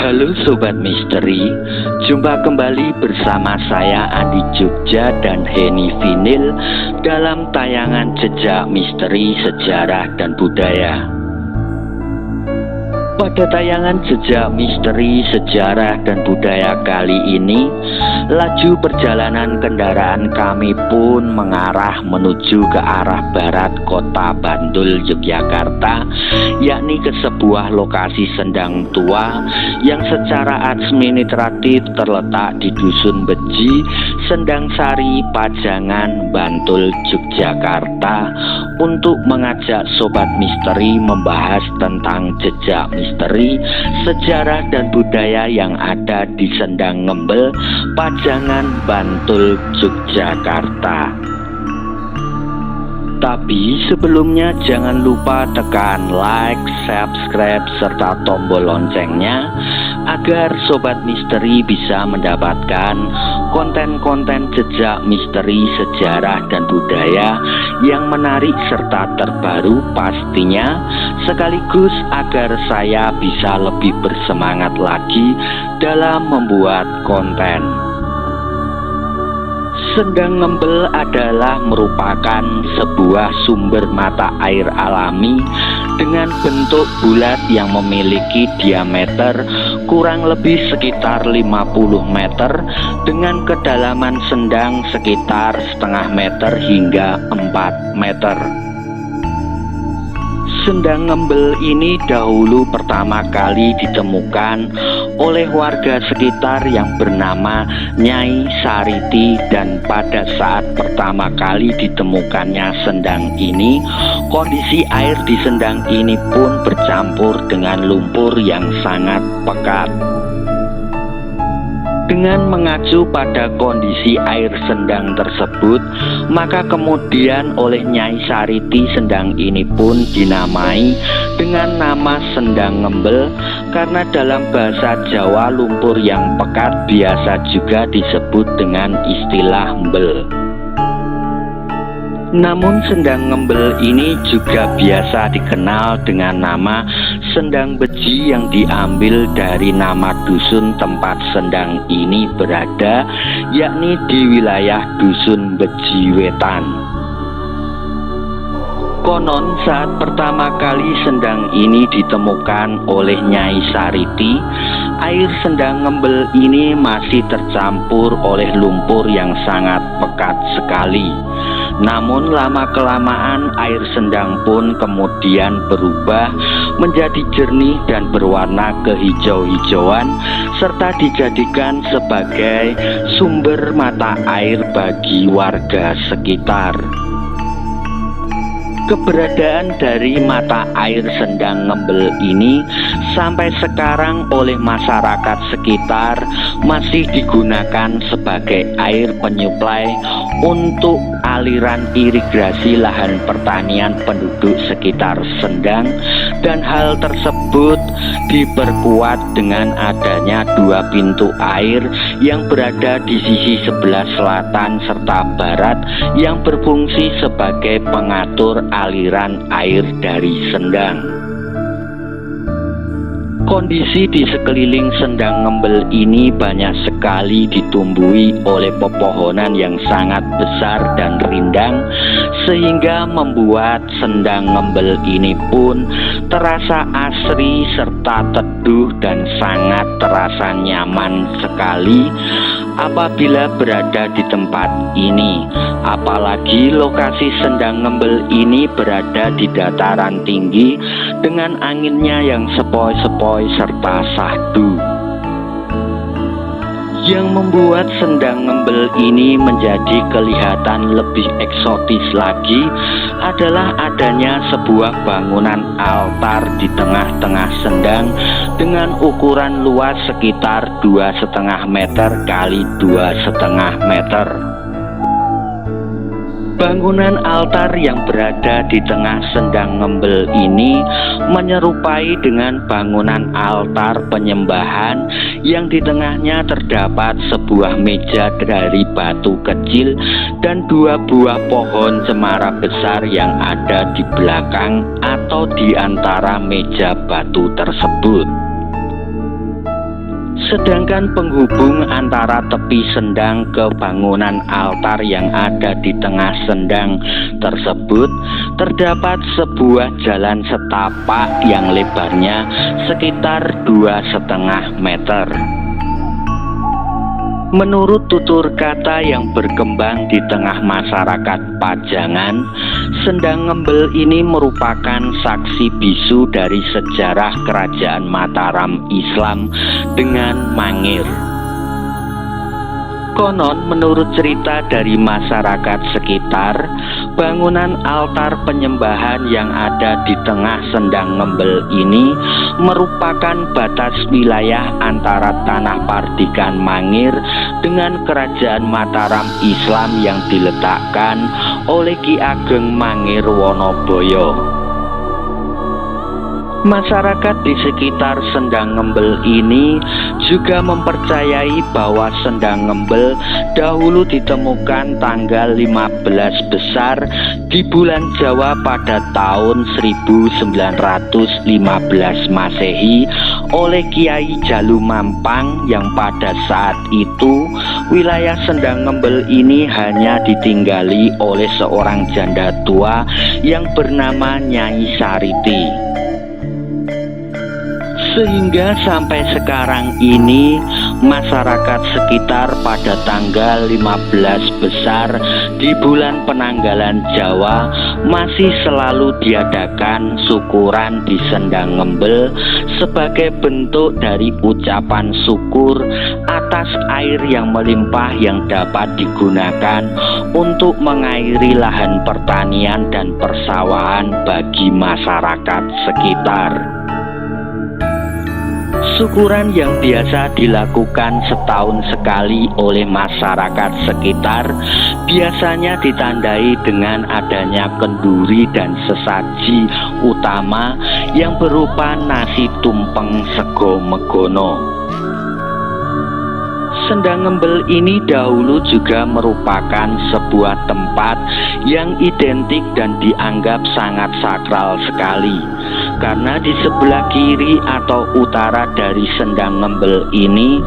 Halo Sobat Misteri, jumpa kembali bersama saya Andi Jogja dan Henny Vinil dalam tayangan Jejak Misteri Sejarah dan Budaya. Pada tayangan Jejak Misteri Sejarah dan Budaya kali ini, laju perjalanan kendaraan kami pun mengarah menuju ke arah barat kota Bantul, Yogyakarta, yakni ke sebuah lokasi sendang tua yang secara administratif terletak di Dusun Beji, Sendang Sari, Pajangan, Bantul, Yogyakarta, untuk mengajak Sobat Misteri membahas tentang jejak misteri, sejarah dan budaya yang ada di Sendang Ngembel, Pajangan, Bantul, Yogyakarta. Tapi sebelumnya jangan lupa tekan like, subscribe, serta tombol loncengnya agar Sobat Misteri bisa mendapatkan konten-konten jejak misteri, sejarah dan budaya yang menarik serta terbaru pastinya, sekaligus agar saya bisa lebih bersemangat lagi dalam membuat konten. Sendang Ngembel adalah merupakan sebuah sumber mata air alami dengan bentuk bulat yang memiliki diameter kurang lebih sekitar 50 meter dengan kedalaman sendang sekitar setengah meter hingga 4 meter. Sendang Ngembel ini dahulu pertama kali ditemukan oleh warga sekitar yang bernama Nyai Sariti, dan pada saat pertama kali ditemukannya sendang ini, kondisi air di sendang ini pun bercampur dengan lumpur yang sangat pekat. Dengan mengacu pada kondisi air sendang tersebut, maka kemudian oleh Nyai Sariti sendang ini pun dinamai dengan nama Sendang Ngembel, karena dalam bahasa Jawa lumpur yang pekat biasa juga disebut dengan istilah mbel. Namun Sendang Ngembel ini juga biasa dikenal dengan nama Sendang Beji yang diambil dari nama dusun tempat sendang ini berada, yakni di wilayah Dusun Beji Wetan. Konon saat pertama kali sendang ini ditemukan oleh Nyai Sariti, air Sendang Ngembel ini masih tercampur oleh lumpur yang sangat pekat sekali. Namun lama-kelamaan air sendang pun kemudian berubah menjadi jernih dan berwarna kehijau-hijauan, serta dijadikan sebagai sumber mata air bagi warga sekitar. Keberadaan dari mata air Sendang Ngembel ini sampai sekarang oleh masyarakat sekitar masih digunakan sebagai air penyuplai untuk aliran irigasi lahan pertanian penduduk sekitar Sendang, dan hal tersebut diperkuat dengan adanya dua pintu air yang berada di sisi sebelah selatan serta barat yang berfungsi sebagai pengatur aliran air dari Sendang. Kondisi di sekeliling Sendang Ngembel ini banyak sekali ditumbuhi oleh pepohonan yang sangat besar dan rindang, sehingga membuat Sendang Ngembel ini pun terasa asri serta teduh dan sangat terasa nyaman sekali apabila berada di tempat ini. Apalagi lokasi Sendang Ngembel ini berada di dataran tinggi dengan anginnya yang sepoi-sepoi serta sahdu. Yang membuat Sendang Ngembel ini menjadi kelihatan lebih eksotis lagi adalah adanya sebuah bangunan altar di tengah-tengah sendang dengan ukuran luas sekitar 2,5 meter kali 2,5 meter. Bangunan altar yang berada di tengah Sendang Ngembel ini menyerupai dengan bangunan altar penyembahan yang di tengahnya terdapat sebuah meja dari batu kecil dan dua buah pohon cemara besar yang ada di belakang atau di antara meja batu tersebut. Sedangkan penghubung antara tepi sendang ke bangunan altar yang ada di tengah sendang tersebut terdapat sebuah jalan setapak yang lebarnya sekitar 2,5 meter. Menurut tutur kata yang berkembang di tengah masyarakat Pajangan, Sendang Ngembel ini merupakan saksi bisu dari sejarah Kerajaan Mataram Islam dengan Mangir. Konon menurut cerita dari masyarakat sekitar, bangunan altar penyembahan yang ada di tengah Sendang Ngembel ini merupakan batas wilayah antara tanah Pardikan Mangir dengan Kerajaan Mataram Islam yang diletakkan oleh Ki Ageng Mangir Wonoboyo. Masyarakat di sekitar Sendang Ngembel ini juga mempercayai bahwa Sendang Ngembel dahulu ditemukan tanggal 15 besar di bulan Jawa pada tahun 1915 Masehi oleh Kiai Jalu Mampang yang pada saat itu wilayah Sendang Ngembel ini hanya ditinggali oleh seorang janda tua yang bernama Nyai Sariti. Sehingga sampai sekarang ini masyarakat sekitar pada tanggal 15 besar di bulan Penanggalan Jawa masih selalu diadakan syukuran di Sendang Ngembel sebagai bentuk dari ucapan syukur atas air yang melimpah yang dapat digunakan untuk mengairi lahan pertanian dan persawahan bagi masyarakat sekitar. Syukuran yang biasa dilakukan setahun sekali oleh masyarakat sekitar biasanya ditandai dengan adanya kenduri dan sesaji utama yang berupa nasi tumpeng sego megono. Sendang Ngembel ini dahulu juga merupakan sebuah tempat yang identik dan dianggap sangat sakral sekali, karena di sebelah kiri atau utara dari Sendang Ngembel ini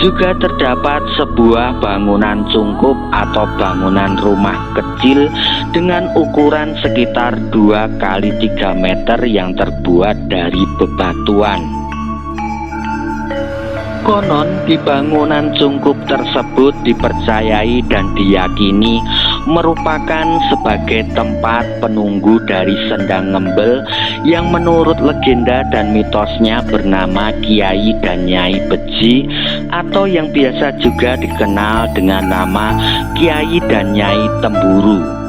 juga terdapat sebuah bangunan cungkup atau bangunan rumah kecil dengan ukuran sekitar 2 kali 3 meter yang terbuat dari bebatuan. Konon di bangunan cungkup tersebut dipercayai dan diyakini merupakan sebagai tempat penunggu dari Sendang Ngembel yang menurut legenda dan mitosnya bernama Kiai dan Nyai Beji atau yang biasa juga dikenal dengan nama Kiai dan Nyai Temburu.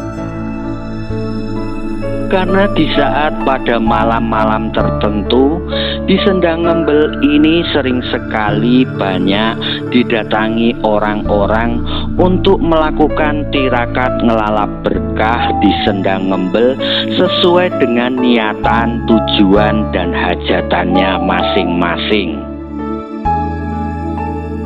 Karena di saat pada malam-malam tertentu di Sendang Ngembel ini sering sekali banyak didatangi orang-orang untuk melakukan tirakat ngelalap berkah di Sendang Ngembel sesuai dengan niatan, tujuan, dan hajatannya masing-masing.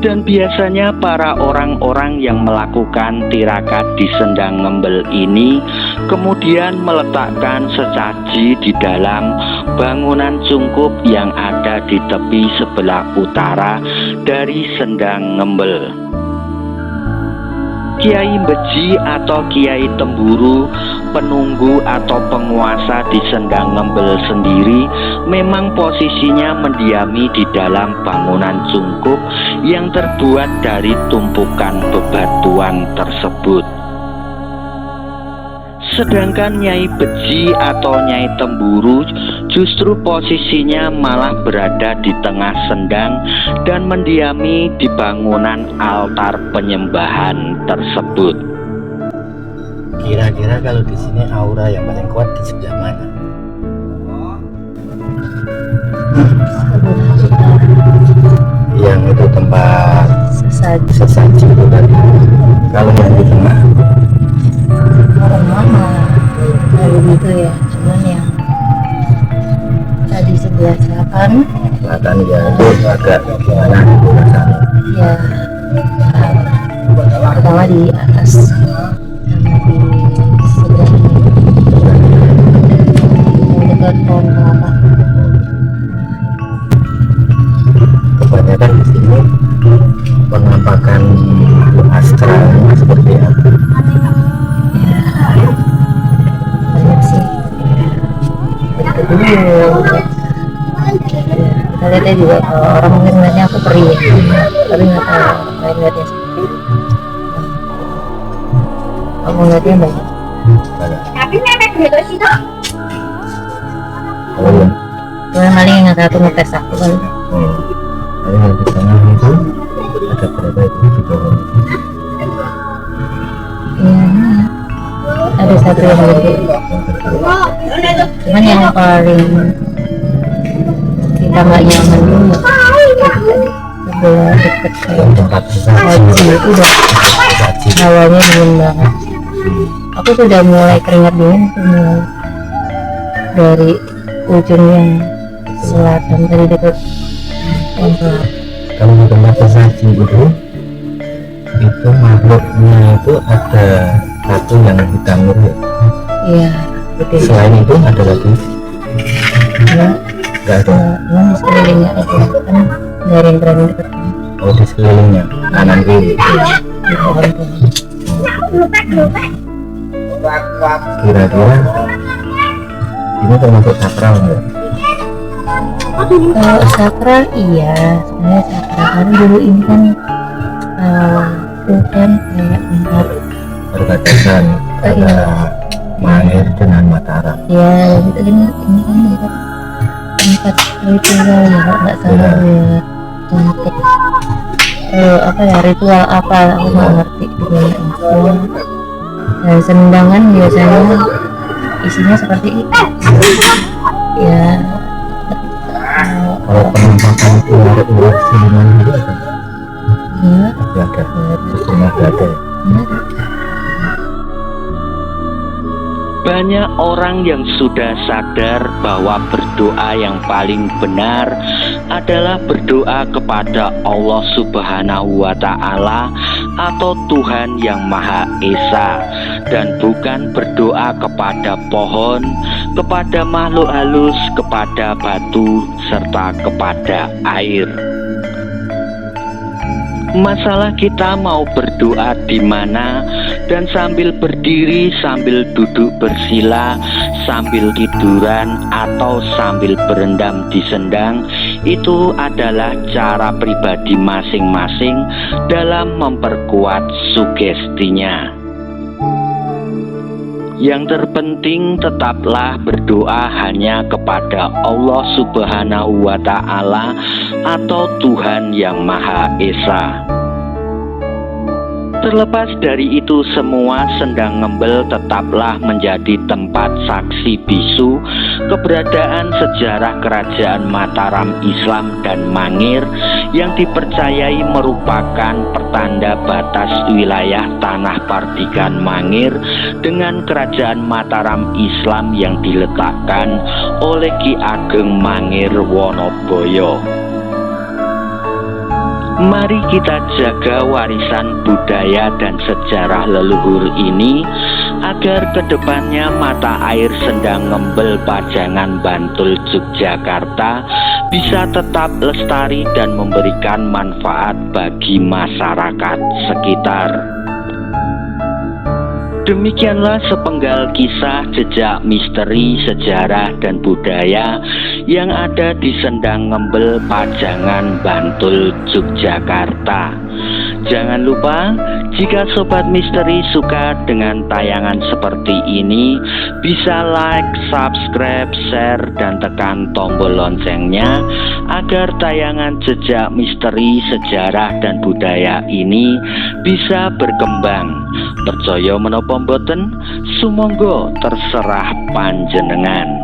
Dan biasanya para orang-orang yang melakukan tirakat di Sendang Ngembel ini kemudian meletakkan sesaji di dalam bangunan cungkup yang ada di tepi sebelah utara dari Sendang Ngembel. Kiai Beji atau Kiai Temburu, penunggu atau penguasa di Sendang Ngembel sendiri memang posisinya mendiami di dalam bangunan cungkup yang terbuat dari tumpukan bebatuan tersebut. Sedangkan Nyai Beji atau Nyai Temburu justru posisinya malah berada di tengah sendang dan mendiami di bangunan altar penyembahan tersebut. Kira-kira kalau di sini aura yang paling kuat di sebelah mana? Yang itu tempat sesaji itu tadi. Kalau yang di tengah rumah mah kayak gitu ya, cuman yang tadi sebelah selatan Selatan ya itu agak gimana gitu rasanya. ya, pertama di atas sama di sebelah yang dekat pohon kelapa. Kebanyakan di sini penampakan astralnya seperti apa? Ya, banyak sih. Dulu kita lihatnya juga, kalau orang mungkin ngeliatnya aku peri ya, tapi nggak tahu orang lain lihatnya seperti itu. Aku ngeliatnya banyak. Tapi memek gitu sih tuh. Oh ya. Cuman paling yang satu ngetes aku kan. Lalu yang di tengah itu ada berapa itu di bawah? Iya, ada satu yang gede. Cuman yang paling kita nggak nyaman dulu udah deket kayak Tempat Oji itu udah hawanya dingin banget. Aku sudah mulai keringat dingin tuh, mulai dari ujung yang selatan tadi deket pohon kelapa. kalau di tempat sesaji itu makhluknya itu ada satu yang hitam itu. Iya, gede. Selain itu ada lagi? Ya, Nggak ada. cuman di sekelilingnya aja kan nggak ada yang berani deket. Oh di sekelilingnya kanan kiri. Iya, di pohon-pohon. Kira-kira ini termasuk sakral nggak? Kalau sakral iya, sebenarnya sakral karena dulu ini kan bukan kayak tempat Perbatasan antara Mangir dengan Mataram. ya gitu kan, ini kan tempat ritual ya kalau nggak salah buat untuk apa ya, ritual apa aku nggak ngerti gimana itu. Dan sendangan biasanya isinya seperti itu ya. Kalau penampakan ular siluman itu ada? Ya, Ada. Sistemnya ada. Banyak orang yang sudah sadar bahwa berdoa yang paling benar adalah berdoa kepada Allah Subhanahu wa Ta'ala atau Tuhan yang Maha Esa, dan bukan berdoa kepada pohon, kepada makhluk halus, kepada batu, serta kepada air. Masalah kita mau berdoa di mana, dan sambil berdiri, sambil duduk bersila, sambil tiduran, atau sambil berendam di sendang, itu adalah cara pribadi masing-masing dalam memperkuat sugestinya. Yang terpenting tetaplah berdoa hanya kepada Allah Subhanahu wa Ta'ala atau Tuhan yang Maha Esa. Terlepas dari itu semua, Sendang Ngembel tetaplah menjadi tempat saksi bisu keberadaan sejarah kerajaan Mataram Islam dan Mangir yang dipercayai merupakan pertanda batas wilayah tanah Pardikan Mangir dengan kerajaan Mataram Islam yang diletakkan oleh Ki Ageng Mangir Wonoboyo. Mari kita jaga warisan budaya dan sejarah leluhur ini agar kedepannya mata air Sendang Ngembel Pajangan Bantul Yogyakarta bisa tetap lestari dan memberikan manfaat bagi masyarakat sekitar. Demikianlah sepenggal kisah jejak misteri sejarah dan budaya yang ada di Sendang Ngembel Pajangan Bantul Yogyakarta. Jangan lupa, jika Sobat Misteri suka dengan tayangan seperti ini, bisa like, subscribe, share, dan tekan tombol loncengnya agar tayangan jejak misteri sejarah dan budaya ini bisa berkembang. Percaya menapa mboten, sumangga terserah panjenengan.